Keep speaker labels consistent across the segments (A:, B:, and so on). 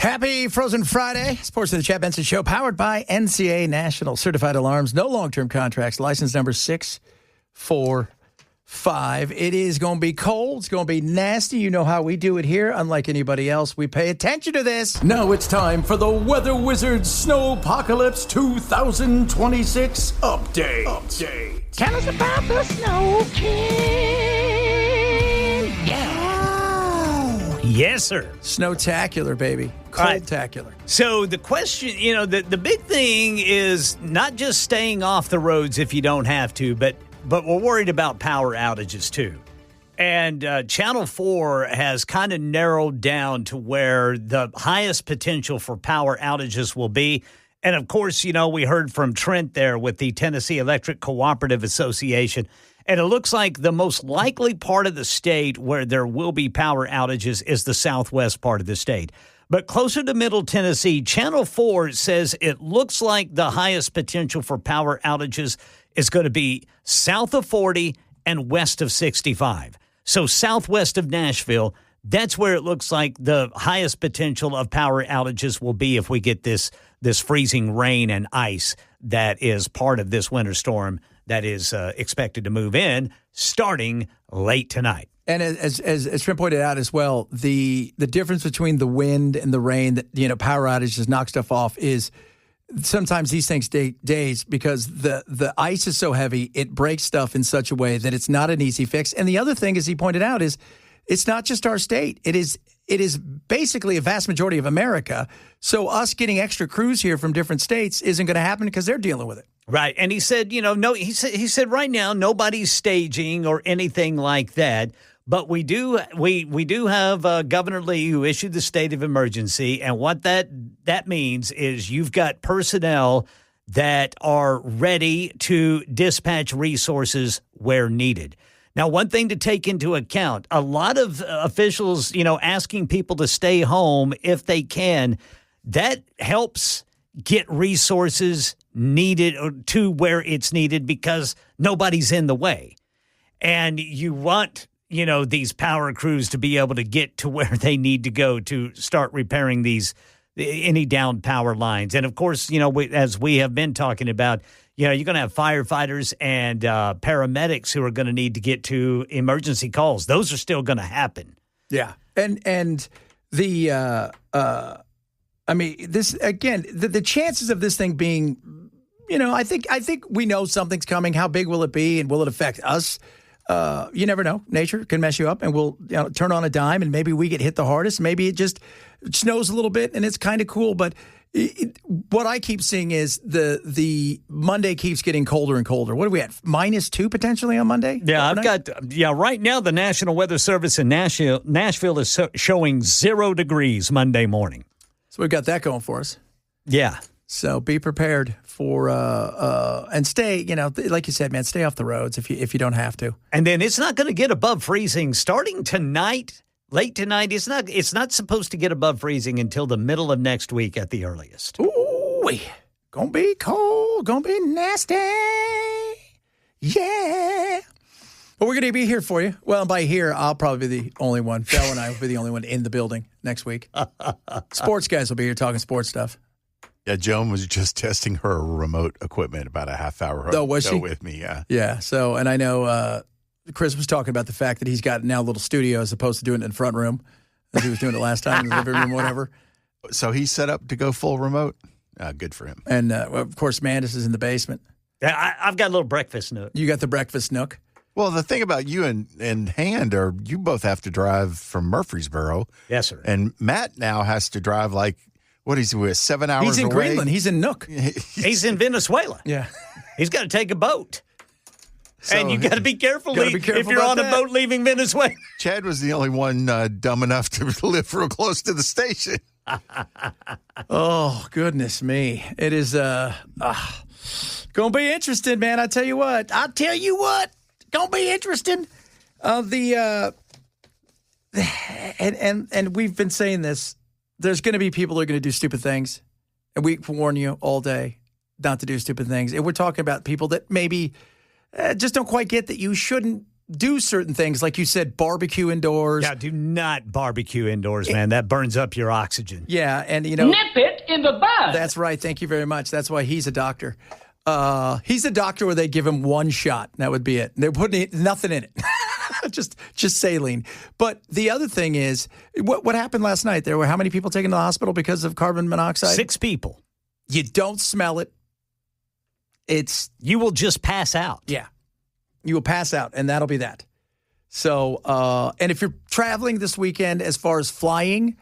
A: Happy Frozen Friday. Sports of the Chad Benson Show, powered by NCA National Certified Alarms. No long-term contracts. License number 645. It is going to be cold. It's going to be nasty. You know how we do it here. Unlike anybody else, we pay attention to this. Now it's time for the Weather Wizard's Snowpocalypse 2026 update.
B: Tell us about the snow king. Yeah.
C: Yes, sir.
A: Snowtacular, baby. Cold-tacular.
C: So the question, the big thing is not just staying off the roads if you don't have to, but we're worried about power outages too. And Channel 4 has kind of narrowed down to where the highest potential for power outages will be. And, of course, we heard from Trent there with the Tennessee Electric Cooperative Association. And it looks like the most likely part of the state where there will be power outages is the southwest part of the state. But closer to Middle Tennessee, Channel 4 says it looks like the highest potential for power outages is going to be south of 40 and west of 65. So southwest of Nashville, that's where it looks like the highest potential of power outages will be if we get this freezing rain and ice that is part of this winter storm that is expected to move in starting late tonight.
A: And as Trent pointed out as well, the difference between the wind and the rain that, power outages knock stuff off is sometimes these things take days because the ice is so heavy, it breaks stuff in such a way that it's not an easy fix. And the other thing, as he pointed out, is it's not just our state. It is basically a vast majority of America. So us getting extra crews here from different states isn't going to happen because they're dealing with it.
C: Right. And he said, no, he said right now nobody's staging or anything like that. But we do have Governor Lee who issued the state of emergency. And what that means is you've got personnel that are ready to dispatch resources where needed. Now, one thing to take into account, a lot of officials, asking people to stay home if they can, that helps get resources needed to where it's needed because nobody's in the way. And you want, these power crews to be able to get to where they need to go to start repairing any downed power lines. And of course, as we have been talking about, you're going to have firefighters and paramedics who are going to need to get to emergency calls. Those are still going to happen.
A: Yeah. And the this again, the chances of this thing being, I think we know something's coming. How big will it be and will it affect us? You never know. Nature can mess you up and we'll turn on a dime and maybe we get hit the hardest. Maybe it just snows a little bit and it's kind of cool. But what I keep seeing is the Monday keeps getting colder and colder. What are we at? -2 potentially on Monday?
C: Yeah, right now the National Weather Service in Nashville is showing 0 degrees Monday morning.
A: So we've got that going for us.
C: Yeah.
A: So be prepared for and stay, like you said, man, stay off the roads if you don't have to.
C: And then it's not going to get above freezing starting tonight. Late tonight, it's not supposed to get above freezing until the middle of next week at the earliest.
A: Ooh, gonna be cold, gonna be nasty. Yeah. But we're gonna be here for you. Well, by here, I'll probably be the only one. Belle and I will be the only one in the building next week. Sports guys will be here talking sports stuff.
D: Yeah, Joan was just testing her remote equipment about a half hour ago
A: was she?
D: with me, yeah.
A: Yeah, so, and I know Chris was talking about the fact that he's got now a little studio as opposed to doing it in the front room, as he was doing it last time in the living room, whatever.
D: So he's set up to go full remote? Good for him.
A: And, of course, Mandis is in the basement.
C: I've got a little breakfast nook.
A: You got the breakfast nook?
D: Well, the thing about you and Hand are you both have to drive from Murfreesboro.
C: Yes, sir.
D: And Matt now has to drive what is he, 7 hours away?
A: He's in Greenland. He's in Nook.
C: He's in Venezuela.
A: Yeah.
C: He's got to take a boat.
D: So,
C: and you got to be careful if you're on a boat leaving Venezuela.
D: Chad was the only one dumb enough to live real close to the station.
A: Oh, goodness me. It is going to be interesting, man. I tell you what. Going to be interesting. And we've been saying this. There's going to be people who are going to do stupid things. And we warn you all day not to do stupid things. And we're talking about people that maybe just don't quite get that you shouldn't do certain things, like you said, barbecue indoors.
C: Yeah, do not barbecue indoors, man. That burns up your oxygen.
A: Yeah, and
B: Nip it in the bud.
A: That's right. Thank you very much. That's why he's a doctor. He's a doctor where they give him one shot. That would be it. They're putting nothing in it. just saline. But the other thing is, what happened last night? There were how many people taken to the hospital because of carbon monoxide?
C: 6 people.
A: You don't smell it.
C: You will just pass out.
A: Yeah. You will pass out, and that'll be that. So, and if you're traveling this weekend as far as flying,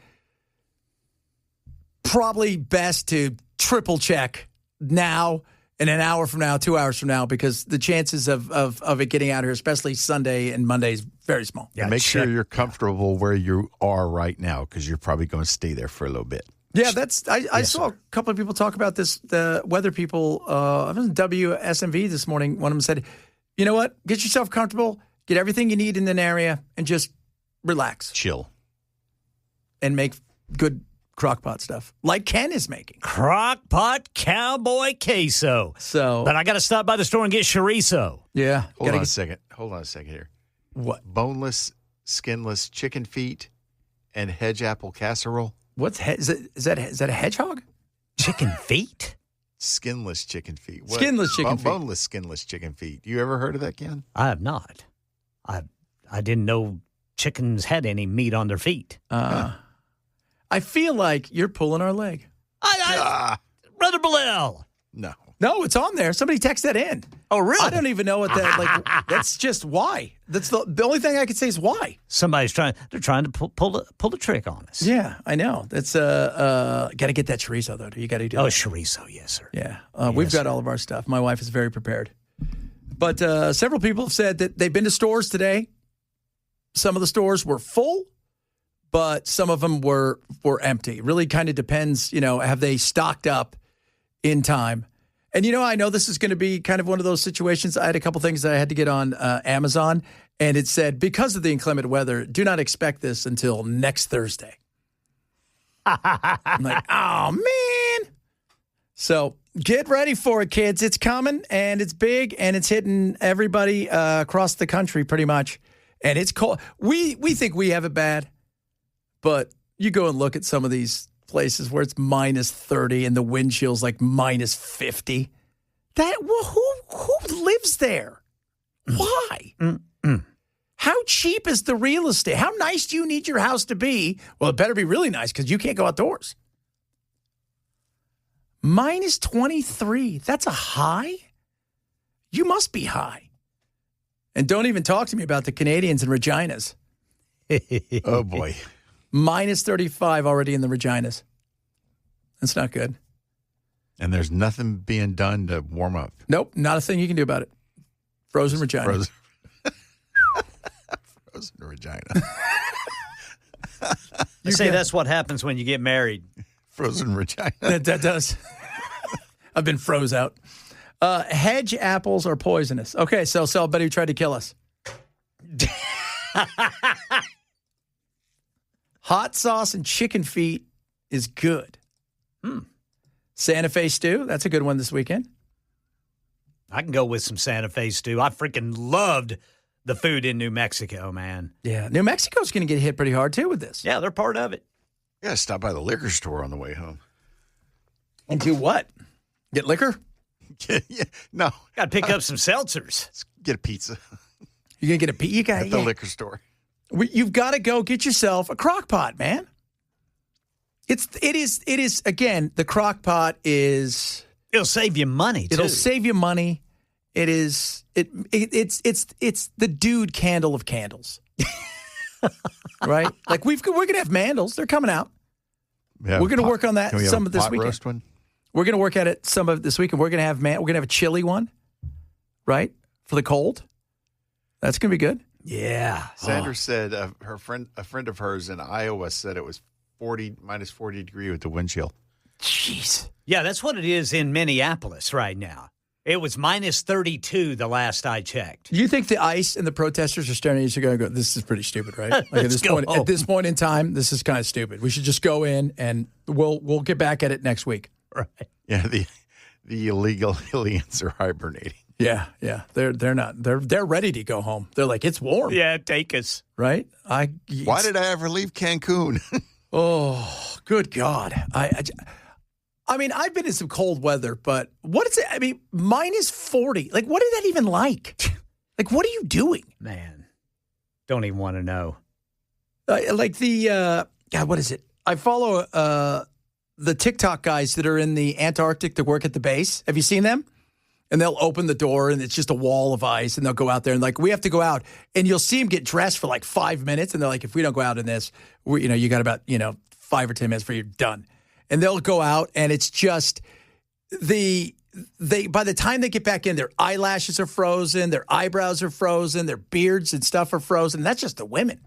A: probably best to triple check now and an hour from now, 2 hours from now, because the chances of it getting out here, especially Sunday and Monday, is very small.
D: Yeah, make sure you're comfortable where you are right now, because you're probably going to stay there for a little bit.
A: Yeah, I saw a couple of people talk about this. The weather people, I was in WSMV this morning. One of them said, you know what? Get yourself comfortable, get everything you need in an area, and just relax.
D: Chill.
A: And make good crockpot stuff, like Ken is making.
C: Crockpot cowboy queso. But I got to stop by the store and get chorizo.
A: Yeah.
D: Hold on a second here.
A: What?
D: Boneless, skinless chicken feet and hedge apple casserole.
A: Is that a hedgehog?
C: Chicken feet?
D: Skinless chicken feet. What?
A: Skinless chicken feet.
D: Boneless, skinless chicken feet. You ever heard of that, Ken?
C: I have not. I didn't know chickens had any meat on their feet.
A: I feel like you're pulling our leg.
C: Brother Bilal.
A: No, it's on there. Somebody text that in.
C: Oh, really?
A: I don't even know what that, like, that's just why. That's the only thing I could say is why.
C: Somebody's trying to pull the trick on us.
A: Yeah, I know. That's, got to get that chorizo, though. You got to do that.
C: Oh, chorizo, yes, sir.
A: Yeah. We've got all of our stuff. My wife is very prepared. But several people have said that they've been to stores today. Some of the stores were full, but some of them were empty. It really kind of depends, have they stocked up in time? And, I know this is going to be kind of one of those situations. I had a couple things that I had to get on Amazon, and it said, because of the inclement weather, do not expect this until next Thursday. I'm like, oh, man. So get ready for it, kids. It's coming, and it's big, and it's hitting everybody across the country pretty much. And it's cold. We think we have it bad, but you go and look at some of these places where it's minus 30 and the wind chill's like minus 50. Who lives there? Why? How cheap is the real estate? How nice do you need your house to be? Well, it better be really nice because you can't go outdoors. Minus 23. That's a high? You must be high. And don't even talk to me about the Canadians and Reginas.
D: Oh, boy.
A: Minus 35 already in the Reginas. That's not good.
D: And there's nothing being done to warm up.
A: Nope, not a thing you can do about it. Frozen Regina.
D: Frozen Regina.
C: You say that's what happens when you get married.
D: Frozen Regina.
A: That does. I've been froze out. Hedge apples are poisonous. Okay, so somebody who tried to kill us. Hot sauce and chicken feet is good. Santa Fe stew, that's a good one this weekend.
C: I can go with some Santa Fe stew. I freaking loved the food in New Mexico, man.
A: Yeah, New Mexico's going to get hit pretty hard, too, with this.
C: Yeah, they're part of it.
D: You got to stop by the liquor store on the way home.
A: And do what? Get liquor?
D: Yeah, no.
C: Got to pick up some seltzers.
D: Let's get a pizza.
A: You're going to get a pizza?
D: At the liquor store.
A: You've got to go get yourself a crock pot, man. It is again, the crock pot is...
C: It'll save you money, too.
A: It'll save you money. It's the dude candle of candles. Right? Like we're going to have mandals. They're coming out.
D: Yeah,
A: we're going to work on that some of this weekend.
D: Roast one?
A: We're going to work at it some of this weekend. We're going to have a chili one, right? For the cold. That's going to be good.
C: Yeah.
D: Sandra said a friend of hers in Iowa said it was minus 40 degree with the wind chill.
A: Jeez.
C: Yeah, that's what it is in Minneapolis right now. It was minus 32 the last I checked.
A: You think the ICE and the protesters are staring at each other and go, this is pretty stupid, right? Like at this point in time, this is kind of stupid. We should just go in and we'll get back at it next week.
C: Right.
D: Yeah, the illegal aliens are hibernating.
A: Yeah, yeah. They're not. They're ready to go home. They're like, it's warm.
C: Yeah, take us.
A: Right?
D: Why did I ever leave Cancun?
A: Oh, good God. I mean, I've been in some cold weather, but what is it? I mean, minus 40. Like, what is that even like? Like, what are you doing?
C: Man, don't even want to know.
A: Like God, what is it? I follow the TikTok guys that are in the Antarctic that work at the base. Have you seen them? And they'll open the door and it's just a wall of ice and they'll go out there and like, we have to go out and you'll see them get dressed for like 5 minutes. And they're like, if we don't go out in this, you got about, 5 or 10 minutes before you're done. And they'll go out and it's just by the time they get back in, their eyelashes are frozen, their eyebrows are frozen, their beards and stuff are frozen. That's just the women.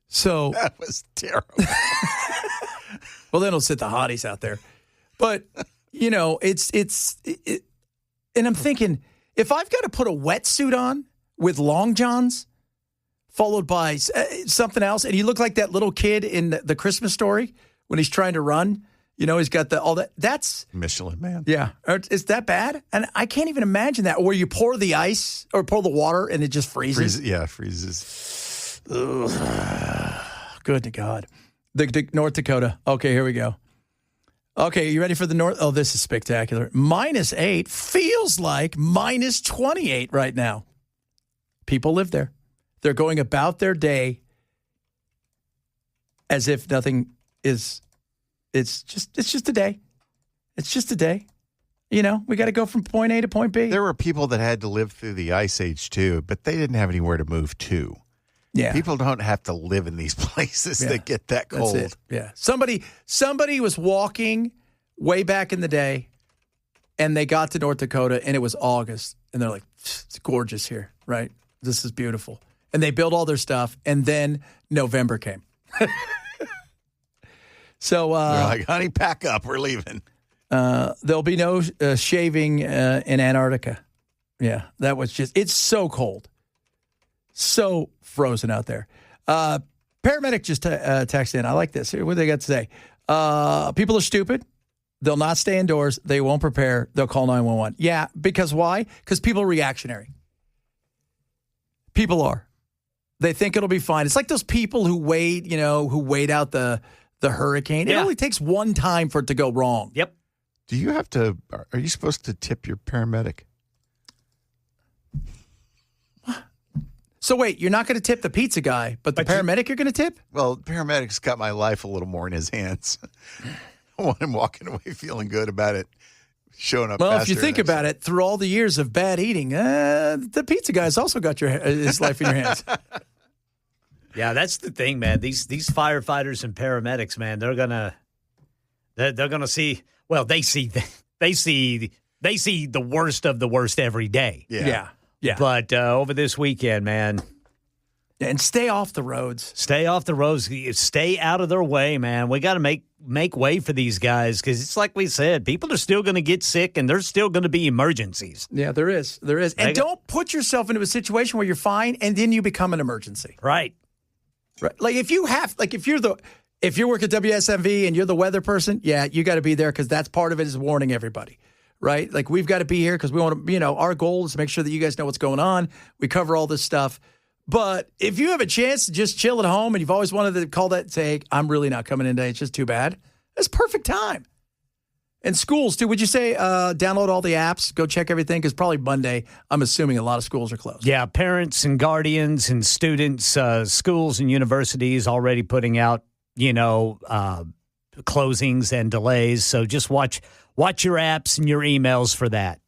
A: So
D: That was terrible.
A: well, then it'll sit the hotties out there. But, and I'm thinking, if I've got to put a wetsuit on with long johns, followed by something else, and you look like that little kid in the Christmas Story when he's trying to run, he's got all that. That's
D: Michelin Man.
A: Yeah. Is that bad? And I can't even imagine that. Where you pour the ice or pour the water and it just freezes.
D: Freezes.
A: Ugh. Good to God. The North Dakota. Okay, here we go. Okay, you ready for the North? Oh, this is spectacular. -8 feels like -28 right now. People live there. They're going about their day as if nothing is. It's just a day. It's just a day. We got to go from point A to point B.
D: There were people that had to live through the Ice Age too, but they didn't have anywhere to move to.
A: Yeah.
D: People don't have to live in these places that get that cold.
A: That's it. Yeah. Somebody was walking way back in the day, and they got to North Dakota, and it was August, and they're like, it's gorgeous here, right? This is beautiful. And they built all their stuff, and then November came. So
D: they're like, honey, pack up. We're leaving.
A: There'll be no shaving in Antarctica. Yeah, that was it's so cold. So frozen out there. Paramedic just texted in. I like this. What do they got to say? People are stupid. They'll not stay indoors. They won't prepare. They'll call 911. Yeah, because why? Because people are reactionary. People are. They think it'll be fine. It's like those people who wait out the hurricane.
C: Yeah.
A: It only takes one time for it to go wrong.
C: Yep.
D: Are you supposed to tip your paramedic?
A: So wait, you're not going to tip the pizza guy, but the paramedic you're going to tip?
D: Well, the paramedic's got my life a little more in his hands. I want him walking away feeling good about it, showing up.
A: Well, if you think about it, through all the years of bad eating, the pizza guy's also got his life in your hands.
C: Yeah, that's the thing, man. These firefighters and paramedics, man, they're gonna see. Well, they see the worst of the worst every day.
A: Yeah.
C: But over this weekend, man.
A: And stay off the roads.
C: Stay off the roads. Stay out of their way, man. We got to make way for these guys because it's like we said, people are still going to get sick and there's still going to be emergencies.
A: Yeah, there is. And don't put yourself into a situation where you're fine and then you become an emergency.
C: Right.
A: Like if you work at WSMV and you're the weather person, yeah, you got to be there because that's part of it is warning everybody. Right? Like we've got to be here because we want to, our goal is to make sure that you guys know what's going on. We cover all this stuff. But if you have a chance to just chill at home and you've always wanted to call that and say, I'm really not coming in today, it's just too bad, that's perfect time. And schools, too, would you say download all the apps, go check everything? Because probably Monday, I'm assuming a lot of schools are closed.
C: Yeah, parents and guardians and students, schools and universities already putting out, closings and delays. So just watch your apps and your emails for that.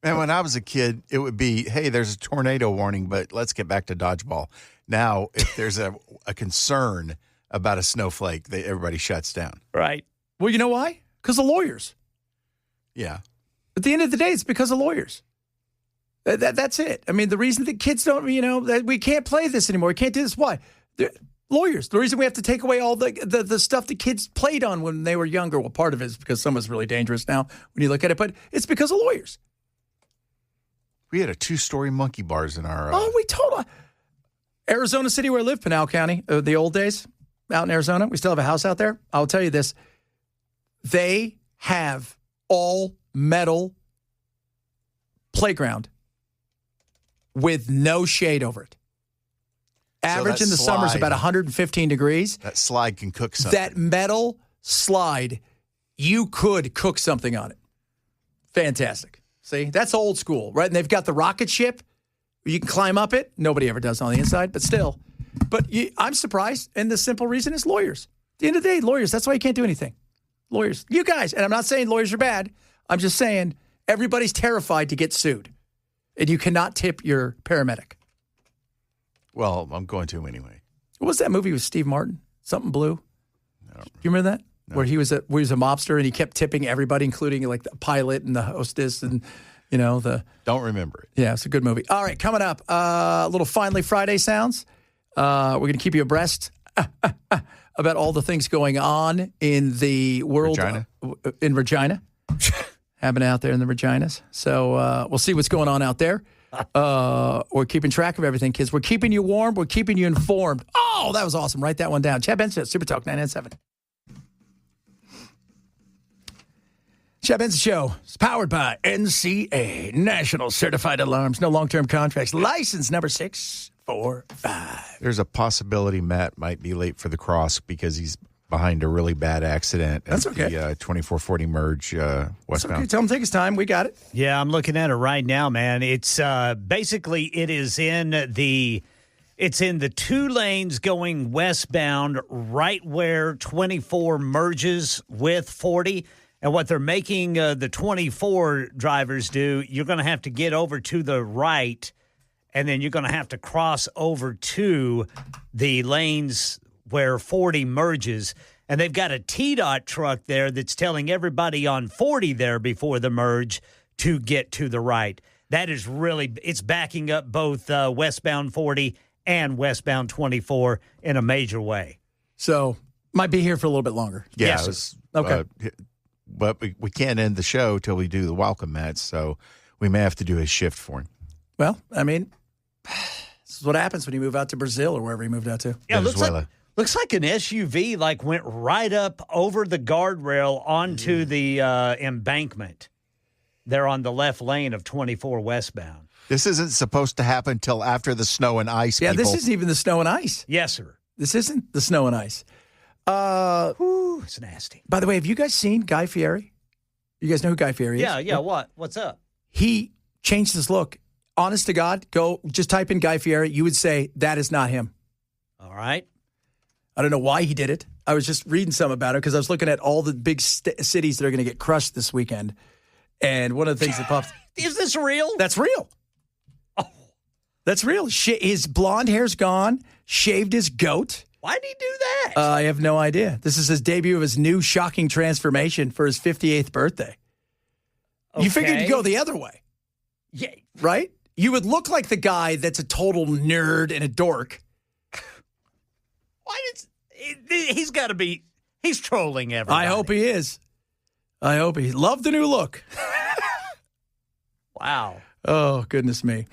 D: And when I was a kid, it would be, hey, there's a tornado warning, but let's get back to dodgeball. Now, if there's a concern about a snowflake, everybody shuts down.
C: Right.
A: Well, you know why? Because of lawyers.
D: Yeah.
A: At the end of the day, it's because of lawyers. That's it. I mean, the reason that kids don't, that we can't play this anymore, we can't do this, why? Lawyers. The reason we have to take away all the stuff that kids played on when they were younger, well, part of it is because some is really dangerous now when you look at it, but it's because of lawyers.
D: We had a 2-story monkey bars in our...
A: we told Arizona City, where I live, Pinal County, the old days out in Arizona. We still have a house out there. I'll tell you this. They have all metal playground with no shade over it. Average in the summer is about 115 degrees.
D: That slide can cook something.
A: That metal slide, you could cook something on it. Fantastic. See, that's old school, right? And they've got the rocket ship. You can climb up it. Nobody ever does on the inside, but still. But I'm surprised, and the simple reason is lawyers. At the end of the day, lawyers, that's why you can't do anything. Lawyers. You guys, and I'm not saying lawyers are bad. I'm just saying everybody's terrified to get sued, and you cannot tip your paramedic.
D: Well, I'm going to anyway.
A: What was that movie with Steve Martin? Something Blue?
D: No.
A: You remember that?
D: No.
A: Where he was a mobster and he kept tipping everybody, including like the pilot and the hostess and,
D: Don't remember it.
A: Yeah, it's a good movie. All right, coming up, a little Finally Friday sounds. We're going to keep you abreast about all the things going on in the world. In Regina. Happening out there in the Reginas. So we'll see what's going on out there. We're keeping track of everything, kids. We're keeping you warm. We're keeping you informed. Oh, that was awesome. Write that one down. Chad Benson, Super Talk 997. Chad Benson Show is powered by NCA, National Certified Alarms. No long-term contracts. License number 645.
D: There's a possibility Matt might be late for the cross because he's behind a really bad accident.
A: That's okay.
D: The 2440 merge westbound.
A: That's okay. Tell him to take his time. We got it.
C: Yeah, I'm looking at it right now, man. It's basically it is in the 2 lanes going westbound, right where 24 merges with 40. And what they're making the 24 drivers do, you're going to have to get over to the right, and then you're going to have to cross over to the lanes where 40 merges. And they've got a TDOT truck there that's telling everybody on 40 there before the merge to get to the right. That is really, it's backing up both westbound 40 and westbound 24 in a major way.
A: So, might be here for a little bit longer.
D: Yeah.
C: Yes,
A: okay.
D: But we can't end the show till we do the welcome match, so we may have to do his shift for him.
A: Well, I mean, this is what happens when you move out to Brazil or wherever you moved out to.
C: Yeah,
D: Venezuela.
C: Looks like an SUV went right up over the guardrail onto the embankment there on the left lane of 24 westbound.
D: This isn't supposed to happen till after the snow and ice,
A: Yeah,
D: people.
A: this isn't even the snow and ice.
C: Yes, sir.
A: This isn't the snow and ice.
C: Ooh, it's nasty.
A: By the way, have you guys seen Guy Fieri? You guys know who Guy Fieri is?
C: Yeah, what? What's up?
A: He changed his look. Honest to God, go just type in Guy Fieri. You would say, that is not him.
C: All right.
A: I don't know why he did it. I was just reading some about it because I was looking at all the big cities that are going to get crushed this weekend. And one of the things that popped.
C: Is this real?
A: That's real.
C: Oh.
A: That's real. His blonde hair's gone, shaved his goat.
C: Why'd he do that?
A: I have no idea. This is his debut of his new shocking transformation for his 58th birthday.
C: Okay.
A: You figured you'd go the other way.
C: Yeah.
A: Right? You would look like the guy that's a total nerd and a dork.
C: Why he's got to be, he's trolling everybody.
A: I hope he is. I hope he loved the new look.
C: Wow.
A: Oh, goodness me.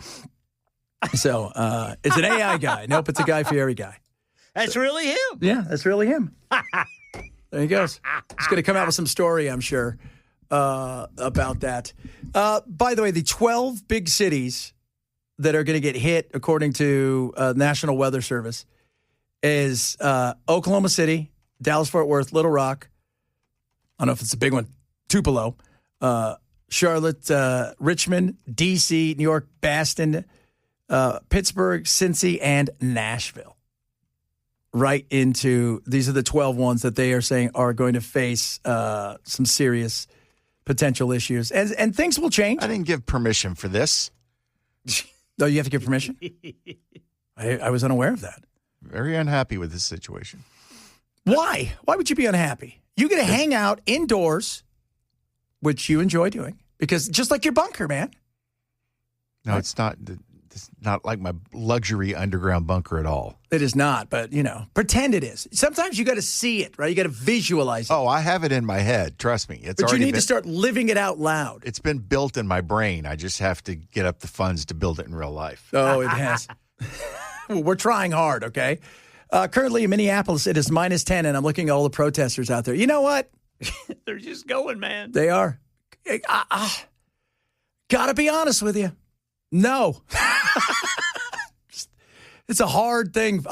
A: So, it's an AI guy. Nope, it's a Guy Fieri guy.
C: That's really him.
A: Yeah, that's really him. There he goes. He's going to come out with some story, I'm sure, about that. By the way, the 12 big cities that are going to get hit, according to National Weather Service, is Oklahoma City, Dallas-Fort Worth, Little Rock. I don't know if it's a big one, Tupelo, Charlotte, Richmond, D.C., New York, Boston, Pittsburgh, Cincy, and Nashville. Right into, these are the 12 ones that they are saying are going to face some serious potential issues. And things will change.
D: I didn't give permission for this.
A: Oh, you have to give permission? I was unaware of that.
D: Very unhappy with this situation.
A: Why? Why would you be unhappy? You get to hang out indoors, which you enjoy doing, because just like your bunker, man.
D: No, it's not like my luxury underground bunker at all.
A: It is not, but, pretend it is. Sometimes you got to see it, right? You got to visualize it.
D: Oh, I have it in my head. Trust me.
A: But you need to start living it out loud.
D: It's been built in my brain. I just have to get up the funds to build it in real life.
A: Oh, it has. Well, we're trying hard, okay? Currently in Minneapolis, it is -10, and I'm looking at all the protesters out there. You know what?
C: They're just going, man.
A: They are. Gotta be honest with you. No. It's a hard thing.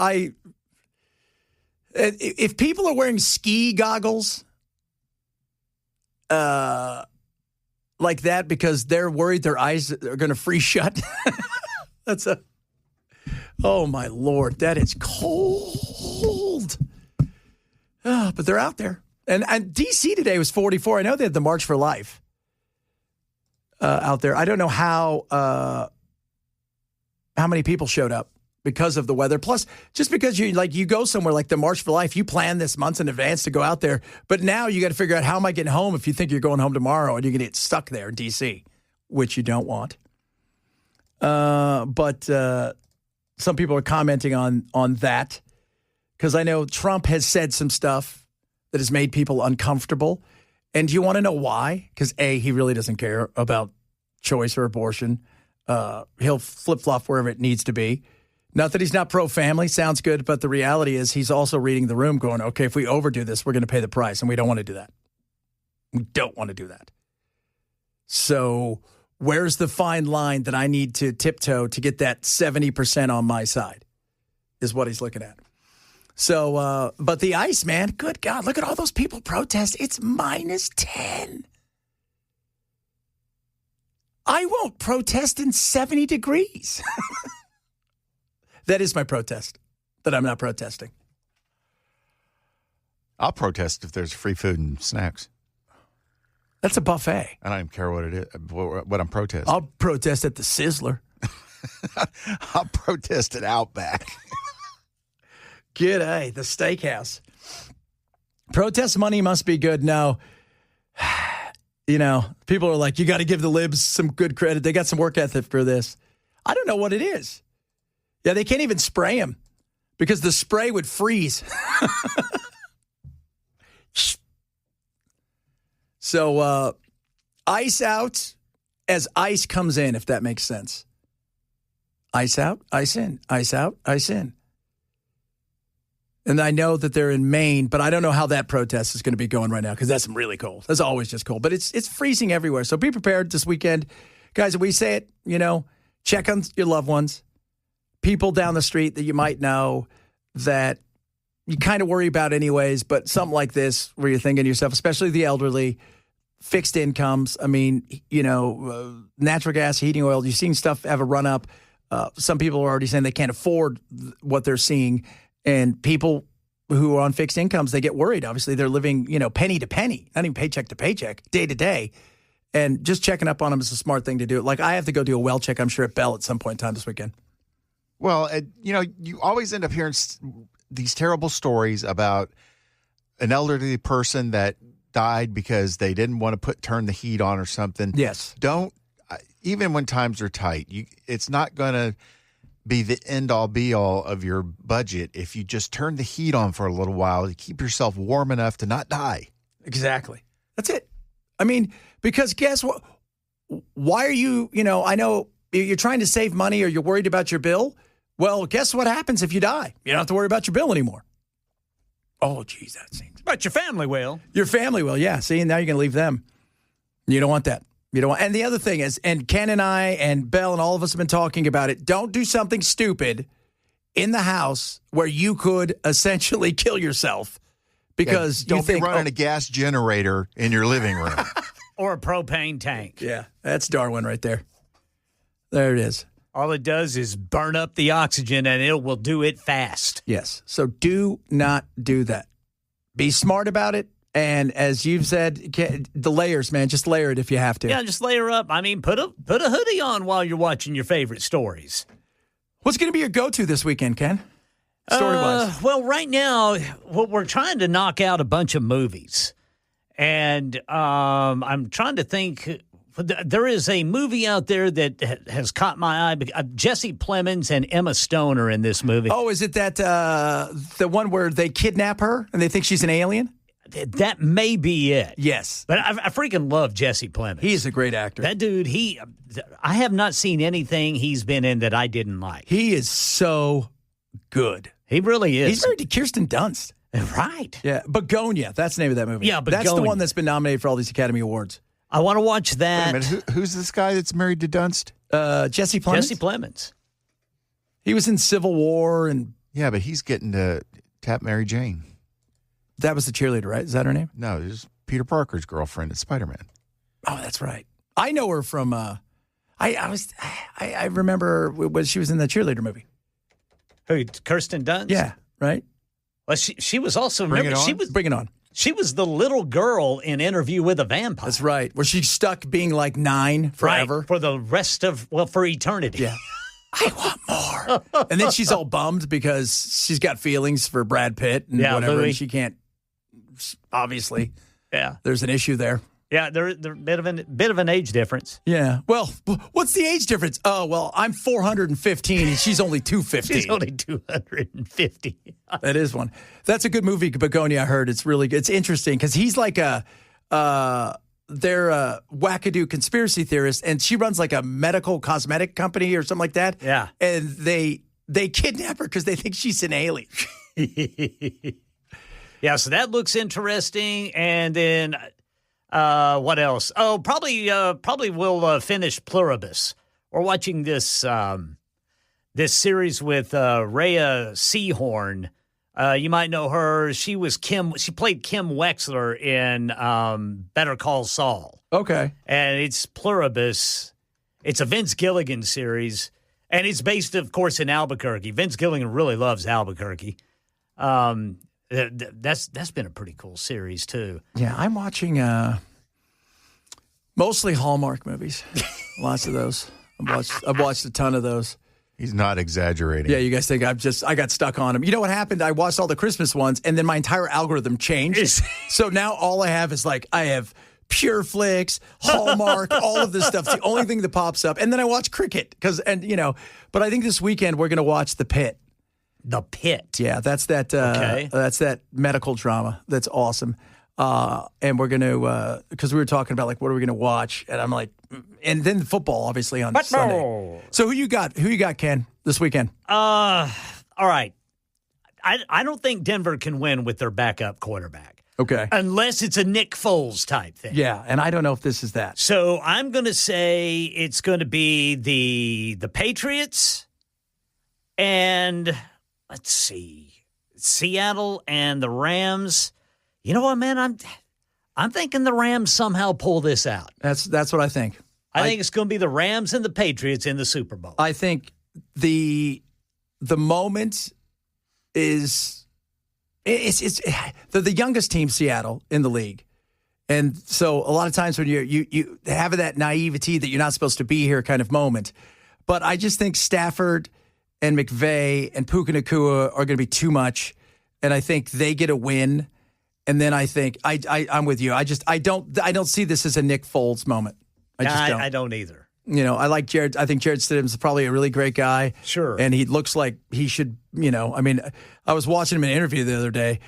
A: If people are wearing ski goggles like that because they're worried their eyes are going to freeze shut, oh my Lord, that is cold. But they're out there. And D.C. today was 44. I know they had the March for Life out there. I don't know how many people showed up because of the weather. Plus, just because you go somewhere like the March for Life, you plan this months in advance to go out there. But now you got to figure out, how am I getting home if you think you're going home tomorrow and you're going to get stuck there in D.C., which you don't want. But some people are commenting on that because I know Trump has said some stuff that has made people uncomfortable. And do you want to know why? Because A, he really doesn't care about choice or abortion. He'll flip-flop wherever it needs to be. Not that he's not pro-family, sounds good, but the reality is he's also reading the room going, okay, if we overdo this, we're going to pay the price, and we don't want to do that. We don't want to do that. So where's the fine line that I need to tiptoe to get that 70% on my side is what he's looking at. So, but the ice, man, good God, look at all those people protest. It's minus 10. I won't protest in 70 degrees. That is my protest, that I'm not protesting.
D: I'll protest if there's free food and snacks.
A: That's a buffet.
D: I don't even care what it is, what I'm protesting.
A: I'll protest at the Sizzler.
D: I'll protest at Outback.
A: G'day, the steakhouse. Protest money must be good. No, people are like, you got to give the libs some good credit. They got some work ethic for this. I don't know what it is. Yeah, they can't even spray them because the spray would freeze. So ice out as ice comes in, if that makes sense. Ice out, ice in, ice out, ice in. And I know that they're in Maine, but I don't know how that protest is going to be going right now because that's really cold. That's always just cold. But it's freezing everywhere. So be prepared this weekend. Guys, we say it, check on your loved ones. People down the street that you might know that you kind of worry about anyways, but something like this where you're thinking to yourself, especially the elderly, fixed incomes. I mean, natural gas, heating oil, you're seeing stuff have a run up. Some people are already saying they can't afford what they're seeing. And people who are on fixed incomes, they get worried. Obviously, they're living, penny to penny, not even paycheck to paycheck, day to day. And just checking up on them is a smart thing to do. Like, I have to go do a well check, I'm sure, at Bell at some point in time this weekend.
D: Well, you always end up hearing these terrible stories about an elderly person that died because they didn't want to turn the heat on or something.
A: Yes.
D: Even when times are tight, it's not going to be the end-all, be-all of your budget if you just turn the heat on for a little while to keep yourself warm enough to not die.
A: Exactly. That's it. I mean, because guess what? Why are you, I know you're trying to save money or you're worried about your bill. Well, guess what happens if you die? You don't have to worry about your bill anymore. Oh, geez, that seems.
C: But your family will.
A: Your family will, yeah. See, now you're going to leave them. You don't want that. You don't want. And the other thing is, and Ken and I and Bell and all of us have been talking about it, don't do something stupid in the house where you could essentially kill yourself because
D: don't be running a gas generator in your living room.
C: Or a propane tank.
A: Yeah, that's Darwin right there. There it is.
C: All it does is burn up the oxygen, and it will do it fast.
A: Yes. So do not do that. Be smart about it. And as you've said, the layers, man, just layer it if you have to.
C: Yeah, just layer up. I mean, put a hoodie on while you're watching your favorite stories.
A: What's going to be your go-to this weekend, Ken? Story-wise.
C: Well, right now, we're trying to knock out a bunch of movies. And I'm trying to think. There is a movie out there that has caught my eye. Jesse Plemons and Emma Stone are in this movie.
A: Oh, is it that the one where they kidnap her and they think she's an alien?
C: That may be it.
A: Yes.
C: But I freaking love Jesse Plemons.
A: He's a great actor.
C: That dude, I have not seen anything he's been in that I didn't like.
A: He is so good.
C: He really is.
A: He's married to Kirsten Dunst.
C: Right.
A: Yeah. Begonia. That's the name of that movie.
C: Yeah, Begonia.
A: That's the one that's been nominated for all these Academy Awards.
C: I want to watch that.
D: Wait a minute, who's this guy that's married to Dunst?
A: Jesse Plemons.
C: Jesse Plemons.
A: He was in Civil War, and
D: Yeah, but he's getting to tap Mary Jane.
A: that was the cheerleader, right? Is that her name?
D: No, it's Peter Parker's girlfriend at Spider-Man.
A: Oh, that's right. I know her from. I remember when she was in the cheerleader movie.
C: Who? Kirsten Dunst?
A: Yeah, right.
C: Well, she was also.
D: Bring
C: remember,
D: It On?
C: she was
A: Bring it on.
C: She was the little girl in Interview with a Vampire.
A: That's right. Where she's stuck being like 9 forever.
C: Right, for the rest of, for eternity.
A: Yeah. I want more. And then she's all bummed because she's got feelings for Brad Pitt and whatever.
C: Louis.
A: And she can't, obviously.
C: Yeah.
A: There's an issue there.
C: Yeah, they're a bit of an age difference.
A: Yeah. Well, what's the age difference? Oh, well, I'm 415 and she's only 250.
C: She's only 250.
A: That is one. That's a good movie, Begonia, I heard. It's really good. It's interesting because he's like they're a wackadoo conspiracy theorist, and she runs like a medical cosmetic company or something like that.
C: Yeah.
A: And they kidnap her because they think she's an alien.
C: Yeah, so that looks interesting. And then what else? Oh, probably we'll finish Pluribus. We're watching this this series with Rhea Seehorn. You might know her. She played Kim Wexler in Better Call Saul.
A: Okay.
C: And it's Pluribus. It's a Vince Gilligan series, and it's based, of course, in Albuquerque. Vince Gilligan really loves Albuquerque. That's been a pretty cool series too.
A: Yeah, I'm watching mostly Hallmark movies. Lots of those. I've watched a ton of those.
D: He's not exaggerating.
A: Yeah, you guys think I got stuck on them. You know what happened? I watched all the Christmas ones, and then my entire algorithm changed. So now all I have is I have Pure Flix, Hallmark, all of this stuff. It's the only thing that pops up. And then I watch cricket but I think this weekend we're going to watch The Pit.
C: The Pit.
A: Yeah, that's that.
C: Okay.
A: That's that medical drama. That's awesome. And we're going to because we were talking about what are we going to watch, and I'm like, and then football obviously on Sunday. So who you got, Ken, this weekend?
C: All right. I don't think Denver can win with their backup quarterback.
A: Okay.
C: Unless it's a Nick Foles type thing.
A: Yeah, and I don't know if this is that.
C: So I'm going to say it's going to be the Patriots and let's see, Seattle and the Rams. You know what, man? I'm thinking the Rams somehow pull this out.
A: That's what I think.
C: I think it's going to be the Rams and the Patriots in the Super Bowl.
A: I think the moment is it's they're the youngest team, Seattle, in the league. And so a lot of times when you have that naivety that you're not supposed to be here kind of moment. But I just think Stafford and McVay and Puka Nacua are going to be too much. And I think they get a win. And then I think I'm with you. I don't see this as a Nick Foles moment.
C: I don't either.
A: I like Jared. I think Jared Stidham's probably a really great guy.
C: Sure.
A: And he looks like he should, I was watching him in an interview the other day,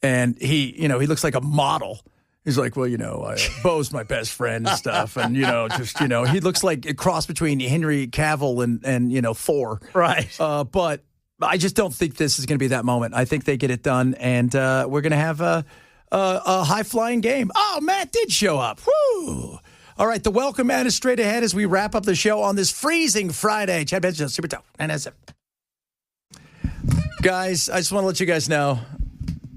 A: and he looks like a model. He's like, well, Bo's my best friend and stuff. And, he looks like a cross between Henry Cavill and Thor.
C: Right.
A: But I just don't think this is going to be that moment. I think they get it done, and we're going to have a high-flying game. Oh, Matt did show up. Woo! All right, the welcome man is straight ahead as we wrap up the show on this freezing Friday. Chad Benson, Super Tough, and that's it. Guys, I just want to let you guys know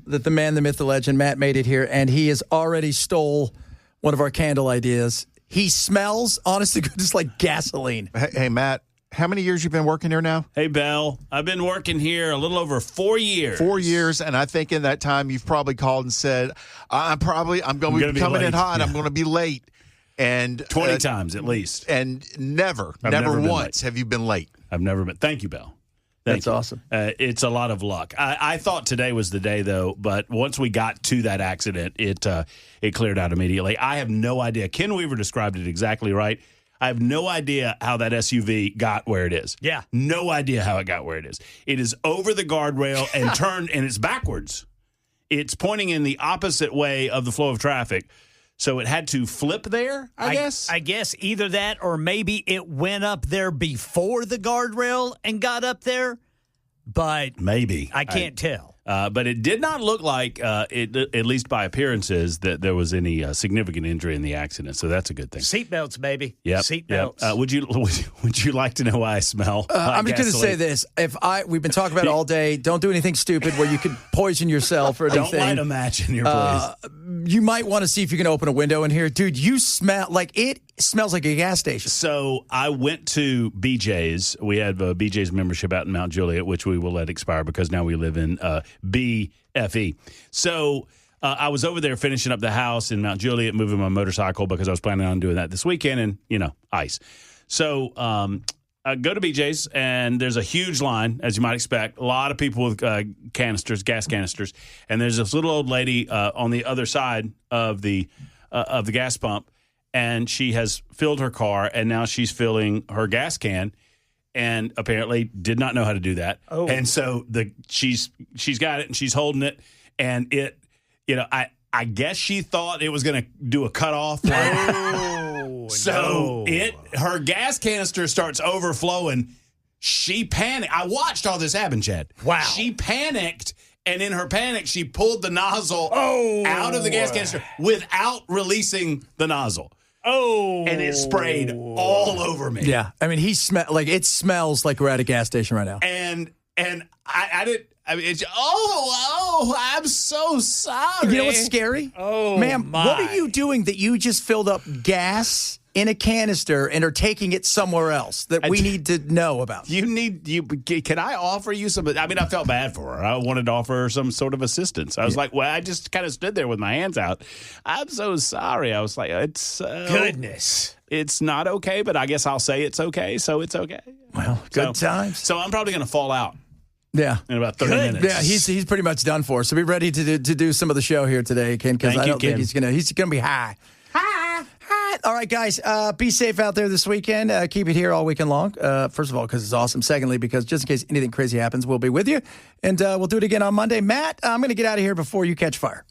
A: that the man, the myth, the legend, Matt made it here, and he has already stole one of our candle ideas. He smells, honest to goodness, like gasoline.
D: Hey, Matt, how many years you been working here now?
E: Hey, Bell. I've been working here a little over 4 years.
D: 4 years, and I think in that time you've probably called and said, I'm going to be coming in hot. Yeah. I'm going to be late. And
E: 20 times at least.
D: And never once have you been late.
E: I've never been. Thank you, Bell.
A: That's awesome.
E: It's a lot of luck. I thought today was the day, though, but once we got to that accident, it cleared out immediately. I have no idea. Ken Weaver described it exactly right. I have no idea how that SUV got where it is.
C: Yeah.
E: No idea how it got where it is. It is over the guardrail and turned, and it's backwards. It's pointing in the opposite way of the flow of traffic. So it had to flip there, I guess?
C: I guess either that or maybe it went up there before the guardrail and got up there. But
E: maybe.
C: I can't tell.
E: But it did not look like, at least by appearances, that there was any significant injury in the accident. So that's a good thing.
C: Seatbelts, baby.
E: Yep.
C: Seatbelts.
E: Yep. Would you like to know why I smell?
A: I'm just going to say this: we've been talking about it all day. Don't do anything stupid where you could poison yourself or anything.
E: Don't light a match in your place.
A: You might want to see if you can open a window in here, dude. You smell like it smells like a gas station.
E: So I went to BJ's. We have a BJ's membership out in Mount Juliet, which we will let expire because now we live in BFE. So I was over there finishing up the house in Mount Juliet, moving my motorcycle because I was planning on doing that this weekend, and ice. So I go to BJ's, and there's a huge line, as you might expect. A lot of people with gas canisters, and there's this little old lady on the other side of the gas pump, and she has filled her car, and now she's filling her gas can, and apparently did not know how to do that. Oh. And so she's got it, and she's holding it, and it, I guess she thought it was going to do a cutoff. So her gas canister starts overflowing. She panicked. I watched all this happen, Chad.
C: Wow.
E: She panicked, and in her panic, she pulled the nozzle out of the gas canister without releasing the nozzle.
C: Oh.
E: And it sprayed all over me.
A: Yeah. I mean, it smells like we're at a gas station right now.
E: And I didn't. I mean, it's I'm so sorry.
A: You know what's scary?
C: Oh,
A: ma'am,
C: my.
A: what are you doing that you just filled up gas in a canister and are taking it somewhere else that we need to know about?
E: Can I offer you some? I mean, I felt bad for her. I wanted to offer her some sort of assistance. I was like, well, I just kind of stood there with my hands out. I'm so sorry. I was like,
C: goodness.
E: It's not okay, but I guess I'll say it's okay, so it's okay.
A: Well, good times.
E: So I'm probably going to fall out.
A: Yeah.
E: In about 30 minutes.
A: Yeah, he's pretty much done for. So be ready to do some of the show here today, Ken, because I don't think he's gonna be high. Hi. All right, guys, be safe out there this weekend. Keep it here all weekend long. First of all, because it's awesome. Secondly, because just in case anything crazy happens, we'll be with you. And we'll do it again on Monday. Matt, I'm going to get out of here before you catch fire.